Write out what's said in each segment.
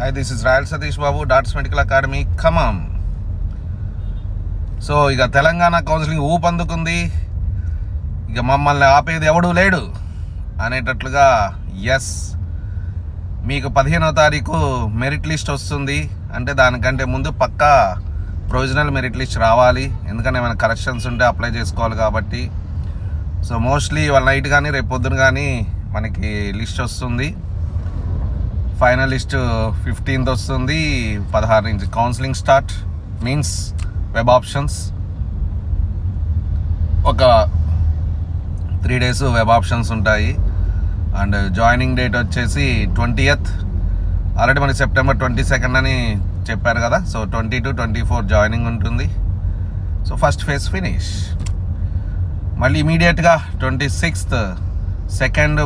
Hi, this is Rayal Satish Babu, Darts Medical Academy, Khammam. So ఇక Telangana counselling ఊపందుకుంది. ఇక మమ్మల్ని ఆపేది ఎవడూ లేడు అనేటట్లుగా ఎస్, మీకు 15వ తారీఖు మెరిట్ లిస్ట్ వస్తుంది. అంటే దానికంటే ముందు పక్కా ప్రొవిజనల్ మెరిట్ లిస్ట్ రావాలి. ఎందుకంటే ఏమైనా కరెక్షన్స్ ఉంటే అప్లై చేసుకోవాలి కాబట్టి. సో మోస్ట్లీ ఇవాళ నైట్ కానీ రేపు పొద్దున కానీ మనకి లిస్ట్ వస్తుంది. ఫైనల్ లిస్ట్ 15th వస్తుంది. 16 నుంచి counselling start, means web options. ఒక 3 days వెబ్ ఆప్షన్స్ ఉంటాయి. అండ్ జాయినింగ్ డేట్ వచ్చేసి 20th. ఆల్రెడీ మనకి September 22nd అని చెప్పారు కదా. సో 20 to 24 జాయినింగ్ ఉంటుంది. So first phase finish. మళ్ళీ ఇమీడియట్గా 26th second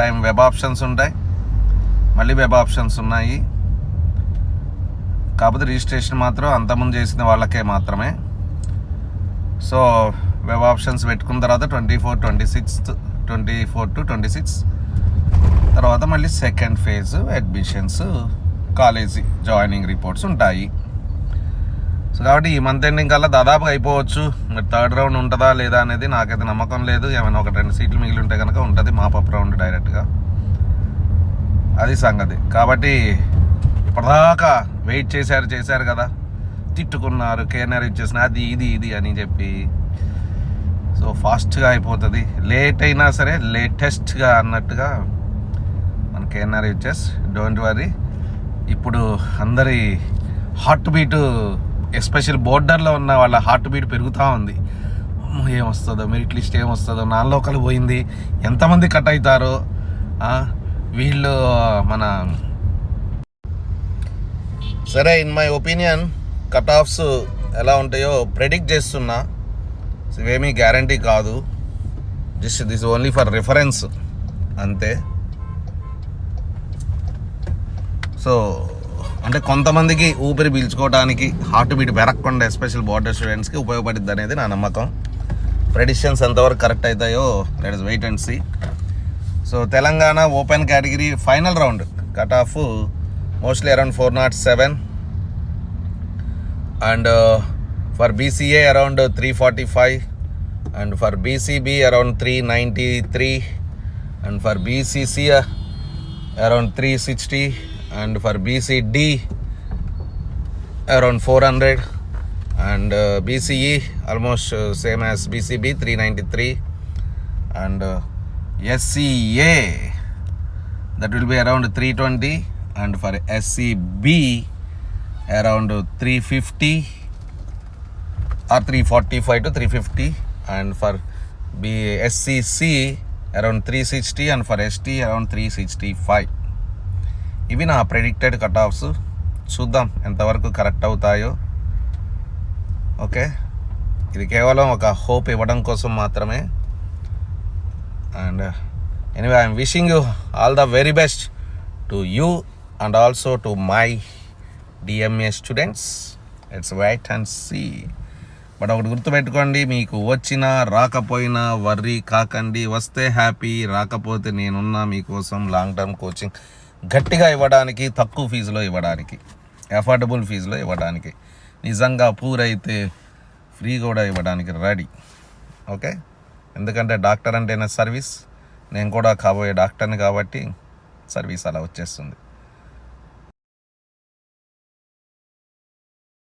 time web options ఉంటాయి. మళ్ళీ వెబ్ ఆప్షన్స్ ఉన్నాయి. కాకపోతే రిజిస్ట్రేషన్ మాత్రం అంతకుముందు చేసిన వాళ్ళకే మాత్రమే. సో వెబ్ ఆప్షన్స్ పెట్టుకున్న తర్వాత 24 to 26 తర్వాత మళ్ళీ second phase admissions, college joining reports ఉంటాయి. సో కాబట్టి ఈ మంత్ ఎండింగ్ కల్లా దాదాపుగా అయిపోవచ్చు. మరి 3rd రౌండ్ ఉంటుందా లేదా అనేది నాకైతే నమ్మకం లేదు. ఏమైనా 1-2 సీట్లు మిగిలి ఉంటే కనుక ఉంటుంది మాపప్ రౌండ్ డైరెక్ట్గా. అది సంగతి. కాబట్టి ఇప్పటిదాకా వెయిట్ చేశారు కదా, తిట్టుకున్నారు, కేఎన్ఆర్ ఇచ్చేసిన అది ఇది అని చెప్పి. సో ఫాస్ట్గా అయిపోతుంది. లేట్ అయినా సరే లేటెస్ట్గా అన్నట్టుగా మన కేఎన్ఆర్ ఇచ్చేస్. Don't worry. ఇప్పుడు అందరి హార్ట్ బీటు, ఎస్పెషల్ బోర్డర్లో ఉన్న వాళ్ళ హార్ట్ బీట్ పెరుగుతూ ఉంది. ఏమొస్తుందో, మెరిట్ లిస్ట్ ఏమొస్తుందో, నాలుగు పోయింది, ఎంతమంది కట్ అవుతారో, వీళ్ళు మన సరే. In my opinion cut offs ఎలా ఉంటాయో ప్రెడిక్ట్ చేస్తున్నా. ఇవేమీ గ్యారంటీ కాదు, just this only for reference అంతే. సో అంటే కొంతమందికి ఊపిరి పీల్చుకోవడానికి, హార్ట్ బీట్ పెరగకుండా ఎస్పెషల్ బార్డర్ స్టూడెంట్స్కి ఉపయోగపడుద్ది అనేది నా నమ్మకం. ప్రెడిక్షన్స్ ఎంతవరకు కరెక్ట్ అవుతాయో let us wait and see. So Telangana open category final round cut off mostly around 407 and for BCA around 345 and for BCB around 393 and for BCC around 360 and for BCD around 400 and BCE almost same as BCB 393 and SCA that will be around 320 and for SCB around 350 or 345 to 350 and for SCC around 360 and for ST around 365. ఇవి నా predicted cut offs. చూద్దాం ఎంతవరకు correct అవుతాయో. Okay, ఇది కేవలం ఒక hope ఇవ్వడం కోసం మాత్రమే. And anyway, I am wishing you all the very best to you and also to my DMA students. Let's wait and see. But ఒకటి గుర్తుపెట్టుకోండి, మీకు వచ్చినా రాకపోయినా వర్రీ కాకండి. వస్తే హ్యాపీ, రాకపోతే నేనున్నా మీకోసం లాంగ్ టర్మ్ కోచింగ్ గట్టిగా ఇవ్వడానికి, తక్కువ ఫీజులో ఇవ్వడానికి, అఫోర్డబుల్ ఫీజులో ఇవ్వడానికి, నిజంగా పూర్ అయితే ఫ్రీ కూడా ఇవ్వడానికి రెడీ. ఓకే, ఎందుకంటే డాక్టర్ అంటేనే సర్వీస్. నేను కూడా కాబోయే డాక్టర్ని కాబట్టి సర్వీస్ అలా వచ్చేస్తుంది.